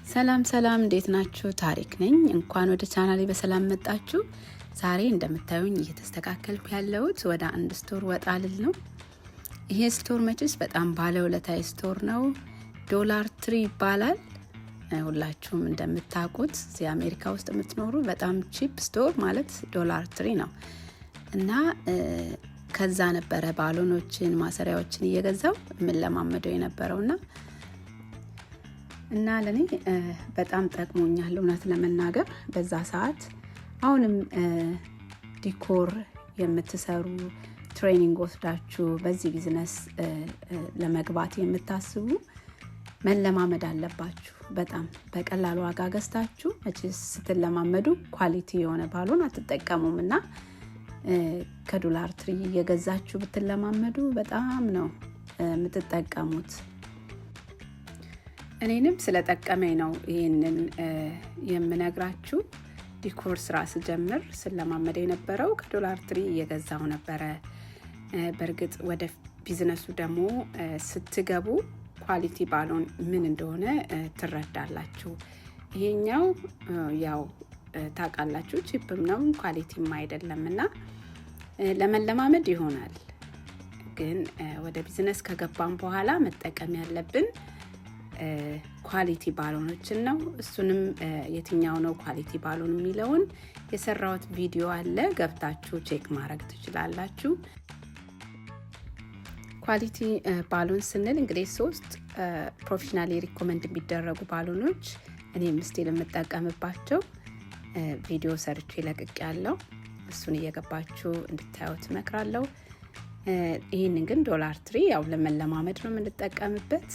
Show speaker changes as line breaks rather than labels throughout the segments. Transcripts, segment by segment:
ሰላም እንዴት ናችሁ? ታሪክ ነኝ። እንኳን ወደ ቻናሌ በሰላም መጣችሁ። ዛሬ እንደምታዩኝ እየተስተካከልኩ ያለሁት ወደ አንድ ስቶር ወጣ ልል ነው። ይሄ ስቶር መቼስ በጣም ባለውለታዊ ስቶር ነው። ዶላር ትሪ ይባላል። ሁላችሁም እንደምታውቁት እዚህ አሜሪካ ውስጥ የምትኖሩ በጣም ቺፕ ስቶር ማለት ዶላር ትሪ ነው እና ከዛ ነበረ ባሎኖችን ማሰሪያዎችን እየገዛው ምን ለማመደው የነበረውና ለኔ በጣም ጠቅሞኛል እውነት ለመናገር በዛ ሰዓት። አሁንም ዲኮር የምትሰሩ ትሬኒንግ ወስዳችሁ በዚህ ቢዝነስ ለመግባት የምታስቡ መለማመድ አለባችሁ። በጣም በቀላሉ ዋጋ ገዝታችሁ መቼስ ስትለማመዱ ኳሊቲ የሆነ ባሎን አትጠቀሙምና ከዶላር ትሪ እየገዛችሁ ብትለማመዱ በጣም ነው የምትጠቀሙት። እኔንም ስለጠቀመኝ ነው ይሄንን የምነግራችሁ። ዲኮር ስራ ስጀምር ስለማመድ የነበረው ከዶላር ትሪ እየገዛው ነበረ። በርግጥ ወደ ቢዝነሱ ደግሞ ስትገቡ ኳሊቲ ባሎን ምን እንደሆነ ትረዳላችሁ። ይሄኛው ያው ታውቃላችሁ ቺፕም ነው ኳሊቲም አይደለምና ለመለማመድ ይሆናል። ግን ወደ ቢዝነስ ከገባን በኋላ መጠቀም ያለብን ኳሊቲ ባሎኖችን ነው። እሱንም የትኛው ነው ኳሊቲ ባሎን የሚለውን የሰራሁት ቪዲዮ አለ፣ ገብታችሁ ቼክ ማድረግ ትችላላችሁ። ኳሊቲ ባሎን ስንል እንግዲህ 3 ፕሮፌሽናሊ ሪኮመንድ የሚደረጉ ባሎኖች እኔም ስቲል የምጠቀምባቸው ቪዲዮ ሰርቼ ለቅቄ ያለው እሱን እየገባችሁ እንድታዩት እመክራለሁ። ይሄንን ግን ዶላር ትሪ ያው ለመለማመድ ነው የምንጠቀምበት።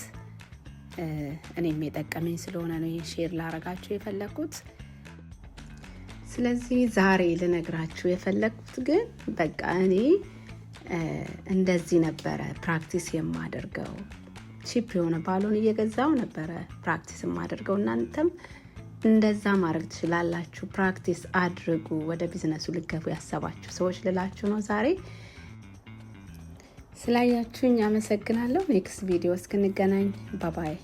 እኔም የጠቀመኝ ስለሆነ ነው ሼር ላረጋችሁ የፈለኩት። ስለዚህ ዛሬ ልነግራችሁ የፈለኩት ግን በቃ እኔ እንደዚህ ነበረ ፕራክቲስ የማደርገው። ቺፕ የሆነ ባሎን እየገዛው ነበረ ፕራክቲስ የማደርገው። እናንተም እንደዛ ማድረግ ትችላላችሁ። ፕራክቲስ አድርጉ። ወደ ቢዝነሱ ልገቡ ያሰባችሁ ሰዎች ልላችሁ ነው ዛሬ። ስላያችሁኝ አመሰግናለሁ። ኔክስት ቪዲዮ እስክንገናኝ ባይ ባይ።